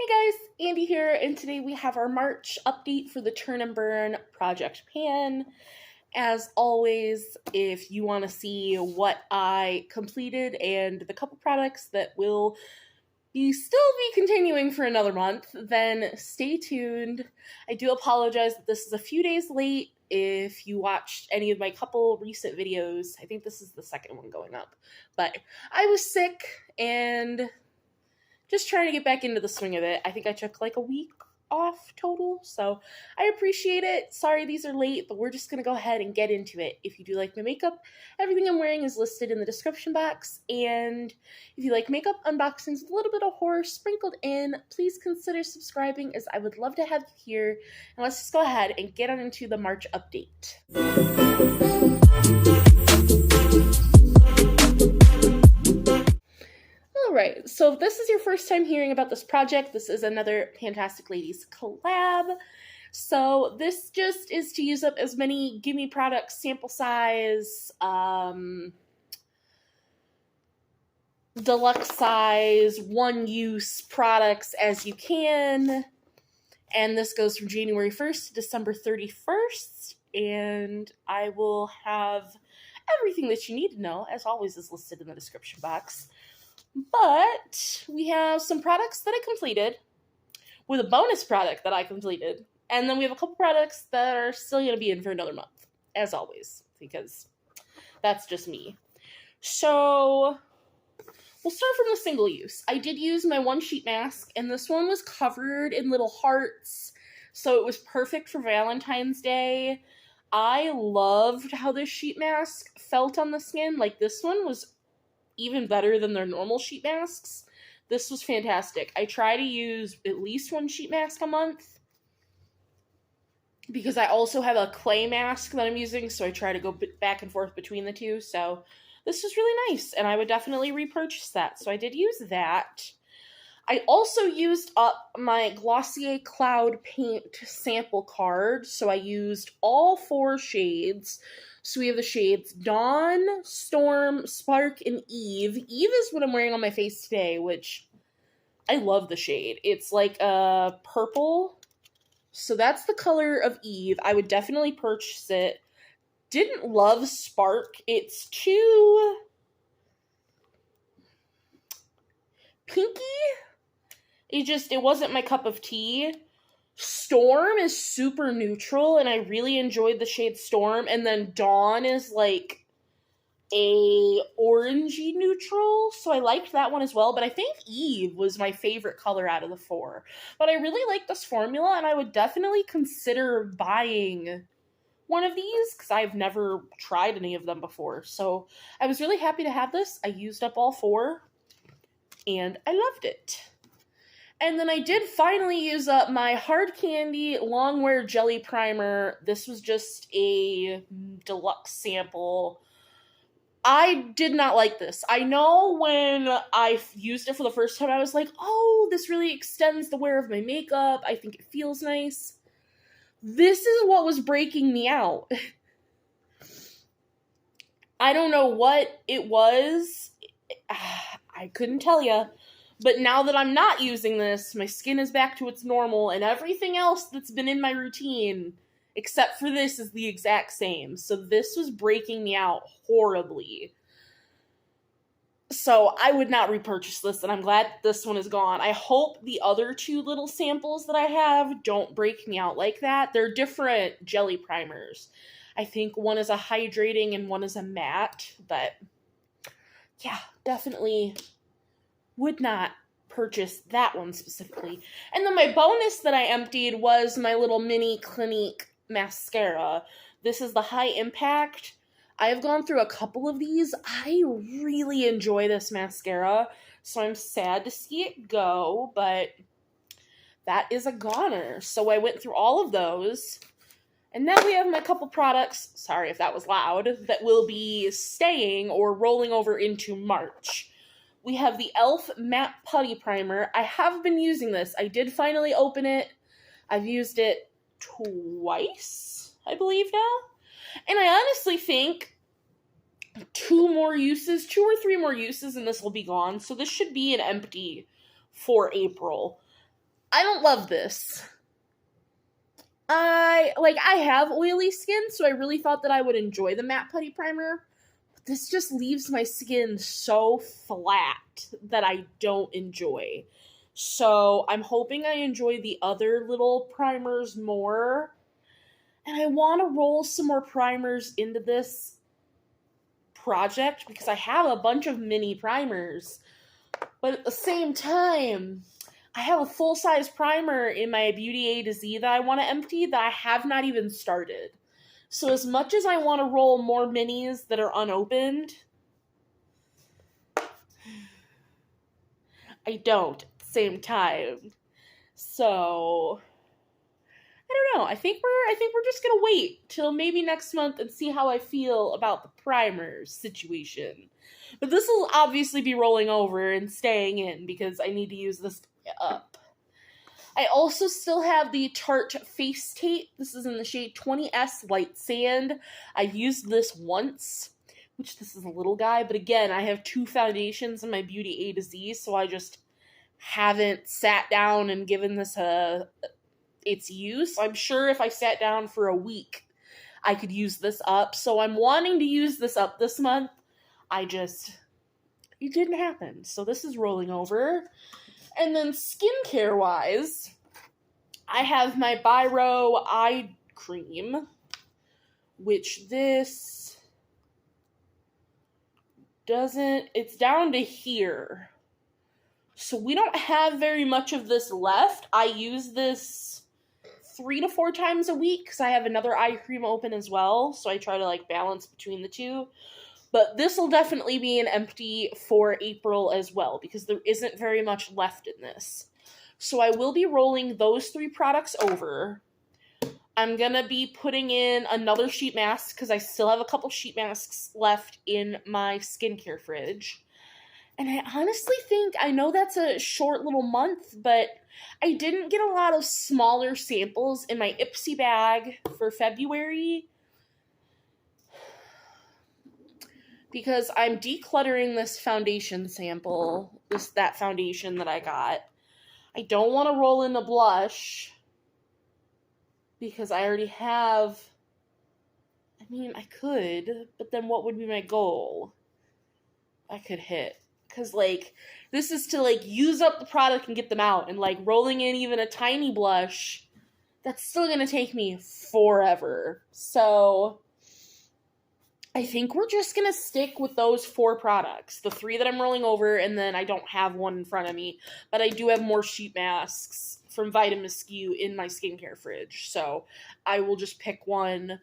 Hey guys, Andy here, and today we have our March update for the Turn and Burn Project Pan. As always, if you want to see what I completed and the couple products that will still be continuing for another month, then stay tuned. I do apologize that this is a few days late. If you watched any of my couple recent videos, I think this is the second one going up, but I was sick and just trying to get back into the swing of it. I think I took like a week off total, so I appreciate it. Sorry these are late, but we're just gonna go ahead and get into it. If you do like my makeup, everything I'm wearing is listed in the description box, and if you like makeup unboxings with a little bit of horror sprinkled in, please consider subscribing, as I would love to have you here. And let's just go ahead and get on into the March update. Alright, so if this is your first time hearing about this project, this is another Fantastic Ladies collab. So this just is to use up as many gimme products, sample size, deluxe size, one-use products as you can. And this goes from January 1st to December 31st. And I will have everything that you need to know, as always, is listed in the description box. But we have some products that I completed, with a bonus product that I completed, and then we have a couple products that are still going to be in for another month, as always, because that's just me. So we'll start from the single use. I did use my one sheet mask, and this one was covered in little hearts, so it was perfect for Valentine's Day. I loved how this sheet mask felt on the skin. Like, this one was even better than their normal sheet masks. This was fantastic. I try to use at least one sheet mask a month, because I also have a clay mask that I'm using, so I try to go back and forth between the two. So this was really nice, and I would definitely repurchase that. So I did use that. I also used up my Glossier Cloud Paint sample card, so I used all 4 shades. So we have the shades Dawn, Storm, Spark, and Eve. Eve is what I'm wearing on my face today, which I love the shade. It's like a purple. So that's the color of Eve. I would definitely purchase it. Didn't love Spark. It's too pinky. It wasn't my cup of tea. Storm is super neutral, and I really enjoyed the shade Storm, and then Dawn is like a orangey neutral, so I liked that one as well, but I think Eve was my favorite color out of the 4. But I really like this formula, and I would definitely consider buying one of these, because I've never tried any of them before. So I was really happy to have this. I used up all 4, and I loved it. And then I did finally use up my Hard Candy Longwear Jelly Primer. This was just a deluxe sample. I did not like this. I know when I used it for the first time, I was like, oh, this really extends the wear of my makeup. I think it feels nice. This is what was breaking me out. I don't know what it was. I couldn't tell you. But now that I'm not using this, my skin is back to its normal, and everything else that's been in my routine, except for this, is the exact same. So this was breaking me out horribly. So I would not repurchase this, and I'm glad this one is gone. I hope the other 2 little samples that I have don't break me out like that. They're different jelly primers. I think one is a hydrating and one is a matte, but yeah, definitely would not purchase that one specifically. And then my bonus that I emptied was my little mini Clinique mascara. This is the High Impact. I have gone through a couple of these. I really enjoy this mascara, so I'm sad to see it go, but that is a goner. So I went through all of those, and now we have my couple products, sorry if that was loud, that will be staying or rolling over into March. We have the e.l.f. Matte Putty Primer. I have been using this. I did finally open it. I've used it twice, I believe now. And I honestly think 2 or 3 more uses, and this will be gone. So this should be an empty for April. I don't love this. I have oily skin, so I really thought that I would enjoy the matte putty primer. But this just leaves my skin so flat that I don't enjoy. So I'm hoping I enjoy the other little primers more. And I want to roll some more primers into this project because I have a bunch of mini primers. But at the same time, I have a full-size primer in my Beauty A to Z that I want to empty that I have not even started. So as much as I want to roll more minis that are unopened, I don't at the same time. So I don't know. I think we're just gonna wait till maybe next month and see how I feel about the primer situation. But this will obviously be rolling over and staying in because I need to use this up. I also still have the Tarte Face Tape. This is in the shade 20S Light Sand. I've used this once, which this is a little guy, but again, I have 2 foundations in my Beauty A to Z, so I just haven't sat down and given this its use. I'm sure if I sat down for a week, I could use this up, so I'm wanting to use this up this month. It didn't happen, so this is rolling over. And then skincare-wise, I have my Biro eye cream, which this doesn't, it's down to here. So we don't have very much of this left. I use this 3 to 4 times a week because I have another eye cream open as well, so I try to balance between the two. But this will definitely be an empty for April as well, because there isn't very much left in this. So I will be rolling those 3 products over. I'm going to be putting in another sheet mask, because I still have a couple sheet masks left in my skincare fridge. And I honestly think, I know that's a short little month, but I didn't get a lot of smaller samples in my Ipsy bag for February, because I'm decluttering this foundation sample, that foundation that I got. I don't want to roll in a blush, because I already have, I could, but then what would be my goal? I could hit, because, this is to, use up the product and get them out, and, rolling in even a tiny blush, that's still gonna take me forever. So I think we're just going to stick with those 4 products. The 3 that I'm rolling over, and then I don't have one in front of me. But I do have more sheet masks from Vitamuscu in my skincare fridge. So I will just pick one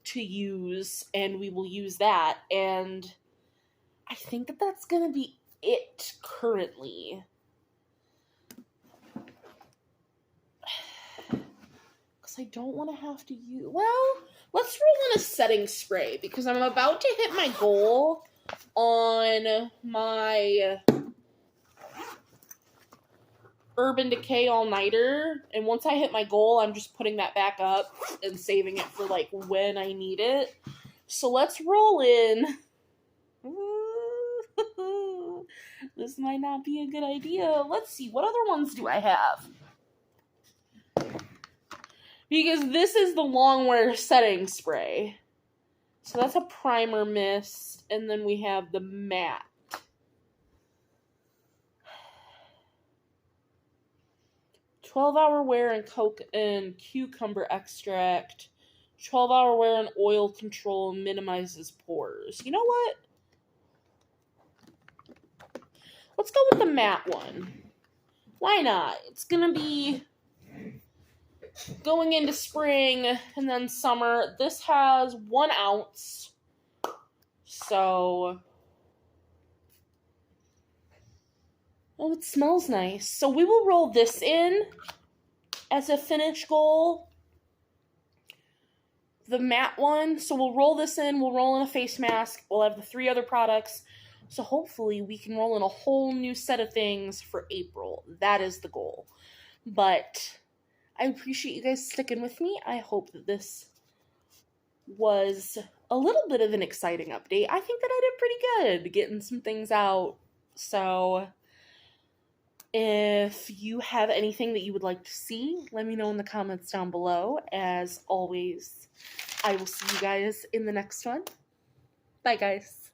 to use, and we will use that. And I think that that's going to be it currently. Because I don't want to have to use... Well, let's roll in a setting spray, because I'm about to hit my goal on my Urban Decay all-nighter, and once I hit my goal, I'm just putting that back up and saving it for, when I need it. So let's roll in. This might not be a good idea. Let's see, what other ones do I have? Because this is the Longwear setting spray. So that's a primer mist. And then we have the matte. "12-hour wear and cucumber extract. 12-hour wear and oil control minimizes pores." You know what? Let's go with the matte one. Why not? It's gonna be going into spring and then summer. This has 1 ounce. So, oh, it smells nice. So we will roll this in as a finish goal. The matte one. So we'll roll this in. We'll roll in a face mask. We'll have the 3 other products. So hopefully we can roll in a whole new set of things for April. That is the goal. But I appreciate you guys sticking with me. I hope that this was a little bit of an exciting update. I think that I did pretty good getting some things out. So If you have anything that you would like to see, let me know in the comments down below. As always, I will see you guys in the next one. Bye, guys.